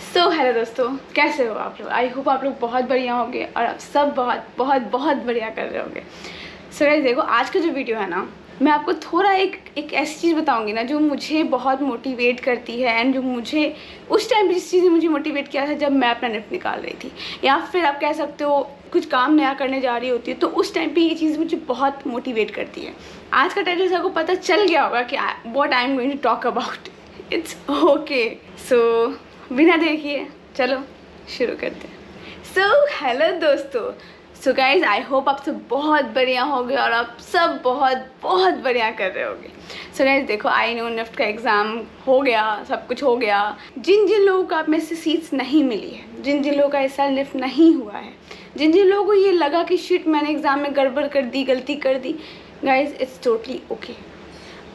Hello दोस्तों, कैसे हो आप लोग। आई होप आप लोग बहुत बढ़िया होंगे और आप सब बहुत बहुत बहुत बढ़िया कर रहे होंगे। गाइस देखो, आज का जो वीडियो है ना, मैं आपको थोड़ा एक ऐसी चीज़ बताऊंगी ना जो मुझे बहुत मोटिवेट करती है एंड जो मुझे उस टाइम जिस चीज़ ने मुझे मोटिवेट किया था जब मैं अपना निफ्ट निकाल रही थी, या फिर आप कह सकते हो कुछ काम नया करने जा रही होती है, तो उस टाइम पे ये चीज़ मुझे बहुत मोटिवेट करती है। आज का टाइटल से आपको पता चल गया होगा कि what I am going to talk about. It's okay. So बिना देखिए चलो शुरू करते हैं। हेलो दोस्तों, गाइज आई होप आप सब बहुत बढ़िया होंगे और आप सब बहुत बहुत बढ़िया कर रहे होंगे। गाइज देखो, आई नो निफ्ट का एग्ज़ाम हो गया, सब कुछ हो गया। जिन जिन लोगों को आप में से सीट्स नहीं मिली है, जिन जिन लोगों का इस साल निफ्ट नहीं हुआ है, जिन जिन लोगों को ये लगा कि शिट मैंने एग्ज़ाम में गड़बड़ कर दी, गलती कर दी, गाइज इट्स टोटली ओके।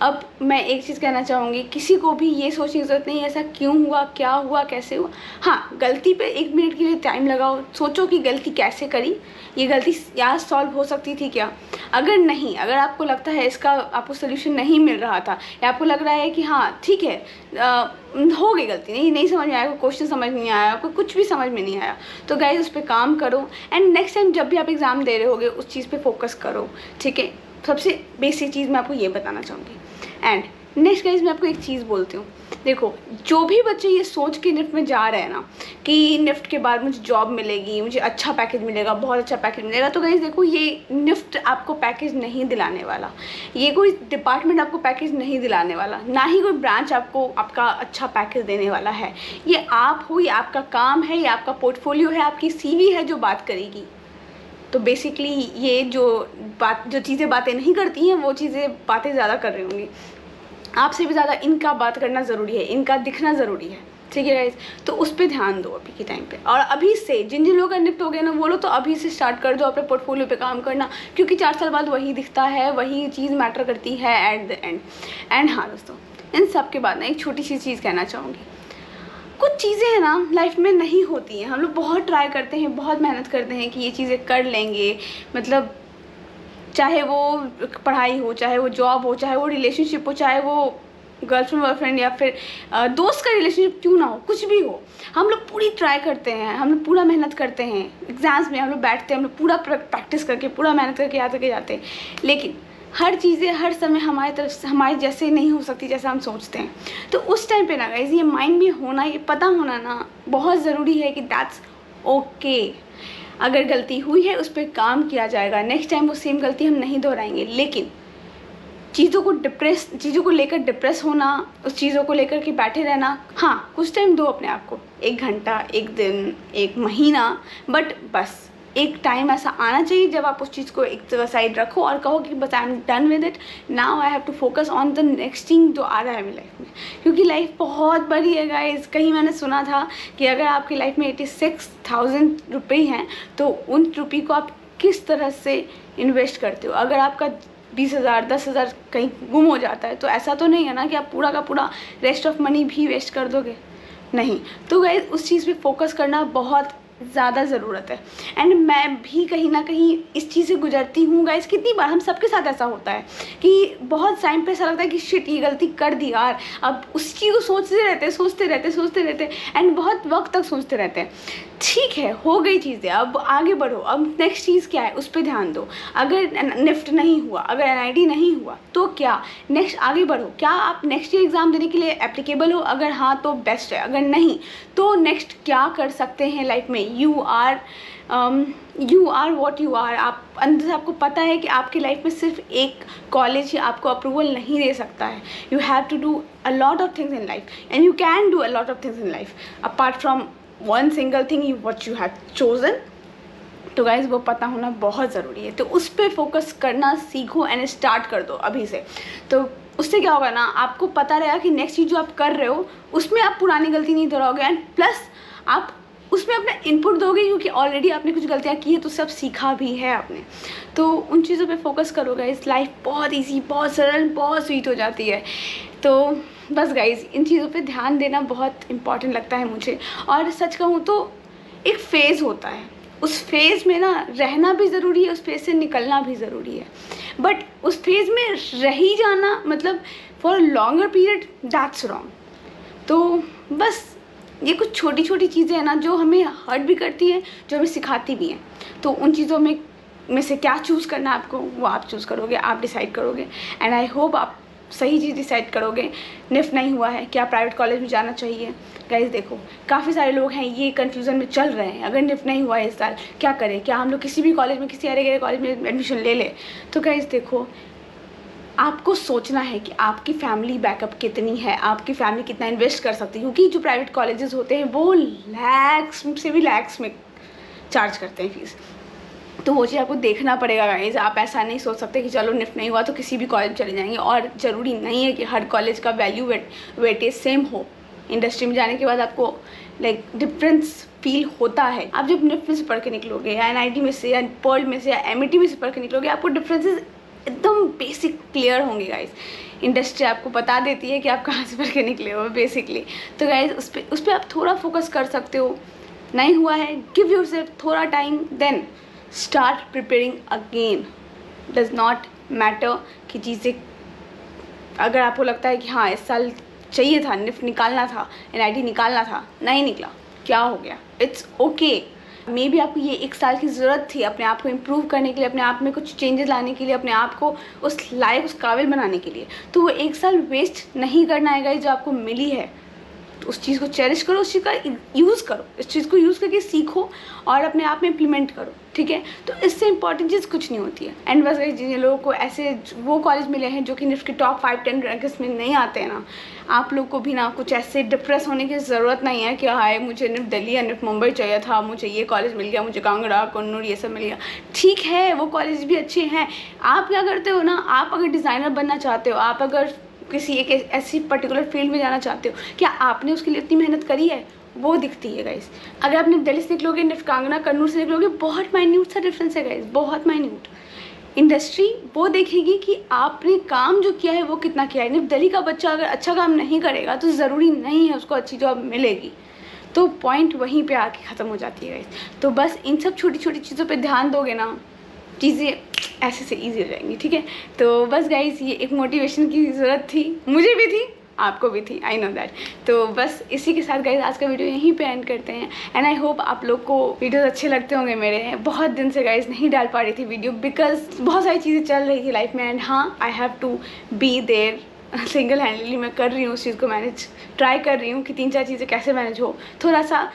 अब मैं एक चीज़ कहना चाहूँगी, किसी को भी ये सोचने की ज़रूरत नहीं है ऐसा क्यों हुआ, क्या हुआ, कैसे हुआ। हाँ, गलती पे 1 मिनट के लिए टाइम लगाओ, सोचो कि गलती कैसे करी, ये गलती यहाँ सॉल्व हो सकती थी क्या। अगर नहीं, अगर आपको लगता है इसका आपको सोल्यूशन नहीं मिल रहा था, या आपको लग रहा है कि हाँ ठीक है हो गई गलती, नहीं समझ में आया, कोई क्वेश्चन समझ नहीं आया, कोई कुछ भी समझ में नहीं आया, तो गाइज उस पर काम करो एंड नेक्स्ट टाइम जब भी आप एग्ज़ाम दे रहे होगे उस चीज़ पर फोकस करो, ठीक है। सबसे बेसिक चीज़ मैं आपको ये बताना चाहूँगी। एंड नेक्स्ट गाइज मैं आपको एक चीज़ बोलती हूँ, देखो जो भी बच्चे ये सोच के निफ्ट में जा रहे हैं ना कि निफ्ट के बाद मुझे जॉब मिलेगी, मुझे अच्छा पैकेज मिलेगा, बहुत अच्छा पैकेज मिलेगा, तो गाइज देखो ये निफ्ट आपको पैकेज नहीं दिलाने वाला, ये कोई डिपार्टमेंट आपको पैकेज नहीं दिलाने वाला, ना ही कोई ब्रांच आपको आपका अच्छा पैकेज देने वाला है। ये आप हो, ये आपका काम है, ये आपका पोर्टफोलियो है, आपकी CV है जो बात करेगी। तो बेसिकली ये जो चीज़ें बातें नहीं करती हैं वो चीज़ें बातें ज़्यादा कर रही होंगी। आपसे भी ज़्यादा इनका बात करना ज़रूरी है, इनका दिखना ज़रूरी है, ठीक है गाइज। तो उस पर ध्यान दो अभी के टाइम पे, और अभी से जिन जिन लोगों का निफ्ट हो गया ना वो लोग तो अभी से स्टार्ट कर दो अपने पोर्टफोलियो पे काम करना, क्योंकि 4 साल बाद वही दिखता है, वही चीज़ मैटर करती है एट द एंड। एंड हाँ दोस्तों, इन सब के बाद ना एक छोटी सी चीज़ कहना चाहूँगी। कुछ चीज़ें हैं ना लाइफ में नहीं होती हैं, हम लोग बहुत ट्राई करते हैं, बहुत मेहनत करते हैं कि ये चीज़ें कर लेंगे, मतलब चाहे वो पढ़ाई हो, चाहे वो जॉब हो, चाहे वो रिलेशनशिप हो, चाहे वो गर्लफ्रेंड बॉयफ्रेंड या फिर दोस्त का रिलेशनशिप क्यों ना हो, कुछ भी हो, हम लोग पूरी ट्राई करते हैं, हम लोग पूरा मेहनत करते हैं। एग्ज़ाम्स में हम लोग बैठते हैं, हम लोग पूरा प्रैक्टिस करके, पूरा मेहनत करके याद करके जाते हैं, लेकिन हर चीज़ें हर समय हमारी तरफ से हमारे जैसे नहीं हो सकती जैसा हम सोचते हैं। तो उस टाइम पे ना गाइस ये माइंड में होना, ये पता होना ना बहुत ज़रूरी है कि दैट्स ओके। अगर गलती हुई है उस पर काम किया जाएगा, नेक्स्ट टाइम वो सेम गलती हम नहीं दोहराएंगे। लेकिन चीज़ों को लेकर डिप्रेस होना, उस चीज़ों को लेकर के बैठे रहना, हाँ कुछ टाइम दो अपने आप को, 1 घंटा, 1 दिन, 1 महीना, बट बस एक टाइम ऐसा आना चाहिए जब आप उस चीज़ को एक जगह साइड रखो और कहो कि बस I am done with it, now I have to focus on the next thing जो आ रहा है मेरी लाइफ में। क्योंकि लाइफ बहुत बड़ी है गाइस। कहीं मैंने सुना था कि अगर आपकी लाइफ में 86,000 रुपये हैं तो उन रुपये को आप किस तरह से इन्वेस्ट करते हो। अगर आपका 20,000 10,000 कहीं गुम हो जाता है तो ऐसा तो नहीं है ना कि आप पूरा का पूरा रेस्ट ऑफ मनी भी वेस्ट कर दोगे, नहीं। तो गाइस उस चीज़ पे फोकस करना बहुत ज़्यादा ज़रूरत है। एंड मैं भी कहीं ना कहीं इस चीज़ से गुजरती हूँ गाइस। कितनी बार हम सबके साथ ऐसा होता है कि बहुत टाइम पे ऐसा लगता है कि शिट ये गलती कर दी यार, अब उस चीज़ को सोचते रहते एंड बहुत वक्त तक सोचते रहते हैं। ठीक है, हो गई चीज़ें, अब आगे बढ़ो, अब नेक्स्ट चीज़ क्या है उस पर ध्यान दो। अगर निफ्ट नहीं हुआ, अगर NIT नहीं हुआ तो क्या, नेक्स्ट आगे बढ़ो। क्या आप नेक्स्ट ईयर एग्ज़ाम देने के लिए एप्लीकेबल हो? अगर हाँ तो बेस्ट है, अगर नहीं तो नेक्स्ट क्या कर सकते हैं लाइफ में। You are what you are. आप अंदर से आपको पता है कि आपकी लाइफ में सिर्फ एक कॉलेज ही आपको अप्रूवल नहीं दे सकता है। You have to do a lot of things in life and you can do a lot of things in life apart from one single thing what you have chosen. तो guys वो पता होना बहुत ज़रूरी है। तो उस पर फोकस करना सीखो एंड स्टार्ट कर दो अभी से। तो उससे क्या होगा ना, आपको पता रहेगा कि नेक्स्ट चीज़ जो आप कर रहे हो उसमें आप पुरानी गलती नहीं दोहराओगे एंड प्लस आप उसमें अपना इनपुट दोगे, क्योंकि ऑलरेडी आपने कुछ गलतियाँ की है तो सब सीखा भी है आपने। तो उन चीज़ों पे फोकस करोगे, इस लाइफ बहुत ईजी, बहुत सरल, बहुत स्वीट हो जाती है। तो बस गाइज इन चीज़ों पे ध्यान देना बहुत इम्पॉर्टेंट लगता है मुझे। और सच कहूँ तो एक फ़ेज़ होता है, उस फेज़ में ना रहना भी ज़रूरी है, उस फेज़ से निकलना भी ज़रूरी है। बट उस फेज़ में रह ही जाना मतलब for a longer period, that's wrong. तो बस ये कुछ छोटी छोटी चीज़ें हैं ना जो हमें हर्ट भी करती हैं, जो हमें सिखाती भी हैं। तो उन चीज़ों में से क्या चूज़ करना है आपको, वो आप चूज़ करोगे, आप डिसाइड करोगे। एंड आई होप आप सही चीज़ डिसाइड करोगे। निफ्ट नहीं हुआ है, क्या प्राइवेट कॉलेज में जाना चाहिए? गाइस देखो, काफ़ी सारे लोग हैं ये कन्फ्यूज़न में चल रहे हैं, अगर निफ्ट नहीं हुआ है इस साल क्या करें, क्या हम लोग किसी भी कॉलेज में, किसी अरे गरे कॉलेज में एडमिशन ले लें? तो गाइस देखो, आपको सोचना है कि आपकी फैमिली बैकअप कितनी है, आपकी फैमिली कितना इन्वेस्ट कर सकती है, क्योंकि जो प्राइवेट कॉलेजेस होते हैं वो लैक्स से भी लैक्स में चार्ज करते हैं फीस। तो वो चीज़ आपको देखना पड़ेगा गाइस। आप ऐसा नहीं सोच सकते कि चलो निफ्ट नहीं हुआ तो किसी भी कॉलेज में चले जाएंगे। और ज़रूरी नहीं है कि हर कॉलेज का वैल्यू वेटेज सेम हो। इंडस्ट्री में जाने के बाद आपको लाइक डिफरेंस फील होता है। आप जब निफ्ट में से पढ़ के निकलोगे या NIT में से या पर्ल में से या MIT में से पढ़ के निकलोगे, आपको डिफरेंसेस एकदम बेसिक क्लियर होंगे गाइस। इंडस्ट्री आपको बता देती है कि आप कहाँ से पढ़ के निकले हो बेसिकली। तो गाइस उस पर आप थोड़ा फोकस कर सकते हो। नहीं हुआ है, गिव योरसेल्फ थोड़ा time, then start preparing again. Does not matter कि चीज़ें, अगर आपको लगता है कि हाँ इस साल चाहिए था, निफ्ट निकालना था, NIT निकालना था, नहीं निकला, क्या हो गया, इट्स ओके। मे बी आपको ये एक साल की ज़रूरत थी अपने आप को इम्प्रूव करने के लिए, अपने आप में कुछ चेंजेस लाने के लिए, अपने आप को उस लायक, उस काबिल बनाने के लिए। तो वो एक साल वेस्ट नहीं करना है गाइस जो आपको मिली है। तो उस चीज़ को चेरिश करो, उस चीज़ का यूज़ करो, इस चीज़ को यूज़ करके सीखो और अपने आप में इम्प्लीमेंट करो, ठीक है। तो इससे इंपॉर्टेंट चीज़ कुछ नहीं होती है। एंड बस गाइस, जिन लोगों को ऐसे वो कॉलेज मिले हैं जो कि निफ्ट के टॉप 5-10 रैंक्स में नहीं आते हैं ना, आप लोग को भी ना कुछ ऐसे डिप्रेस होने की ज़रूरत नहीं है कि हाय मुझे निफ्ट दिल्ली या निफ्ट मुंबई चाहिए था, मुझे ये कॉलेज मिल गया, मुझे कांगड़ा कन्नूर ये सब मिल गया। ठीक है, वो कॉलेज भी अच्छे हैं। आप क्या करते हो ना, आप अगर डिज़ाइनर बनना चाहते हो, आप अगर किसी एक ऐसी पर्टिकुलर फील्ड में जाना चाहते हो, क्या आपने उसके लिए इतनी मेहनत करी है? वो दिखती है गाइस। अगर आप निफ्ट दिल्ली से निकलोगे, निफ्ट कांगड़ा कन्नूर से निकलोगे, बहुत माइन्यूट सा डिफरेंस है गाइस, बहुत माइन्यूट। इंडस्ट्री वो देखेगी कि आपने काम जो किया है वो कितना किया है। निफ्ट दिल्ली का बच्चा अगर अच्छा काम नहीं करेगा तो ज़रूरी नहीं है उसको अच्छी जॉब मिलेगी। तो पॉइंट वहीं पे आके ख़त्म हो जाती है गाइस। तो बस इन सब छोटी छोटी चीज़ों पे ध्यान दोगे ना, चीज़ें ऐसे से ईजी हो जाएंगी, ठीक है। तो बस गाइस, ये एक मोटिवेशन की ज़रूरत थी, मुझे भी थी, आपको भी थी, आई नो दैट। तो बस इसी के साथ गाइस आज का वीडियो यहीं पे एंड करते हैं। एंड आई होप आप लोग को वीडियोस अच्छे लगते होंगे मेरे। बहुत दिन से गाइस नहीं डाल पा रही थी वीडियो, बिकॉज बहुत सारी चीज़ें चल रही थी लाइफ में। एंड हाँ, I have to be there single handily. मैं कर रही हूँ उस चीज़ को मैनेज, ट्राई कर रही हूँ कि 3-4 चीज़ें कैसे मैनेज हो। थोड़ा सा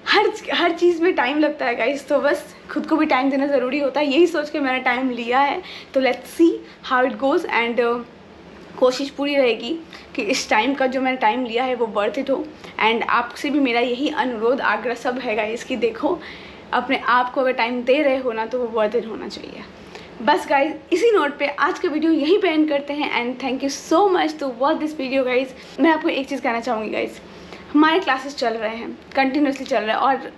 हर चीज़ में टाइम लगता है गाइस, तो बस खुद को भी टाइम देना ज़रूरी होता है। यही सोच के मैंने टाइम लिया है। तो let's see how it goes. And कोशिश पूरी रहेगी कि इस टाइम का जो मैंने टाइम लिया है वो वर्थ इट हो। एंड आपसे भी मेरा यही अनुरोध, आग्रह सब है गाइस कि देखो, अपने आप को अगर टाइम दे रहे हो ना तो वो वर्थ इट होना चाहिए। बस गाइज, इसी नोट पे आज का वीडियो यहीं पे एंड करते हैं। And thank you so much to watch this video guys. मैं आपको एक चीज़ कहना चाहूँगी गाइज, हमारे क्लासेस चल रहे हैं, कंटिन्यूसली चल रहे हैं और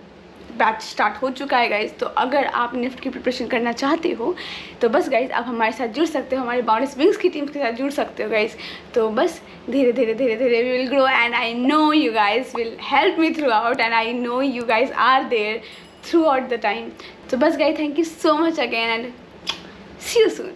बैच स्टार्ट हो चुका है गाइज। तो अगर आप निफ्ट की प्रिपरेशन करना चाहते हो तो बस गाइज आप हमारे साथ जुड़ सकते हो, हमारे बाउंड्रीज विंग्स की टीम के साथ जुड़ सकते हो गाइज। तो बस धीरे धीरे धीरे धीरे we will grow and I know you guys will help me throughout and I know you guys are there throughout the time. तो बस guys, thank you so much again and see you soon.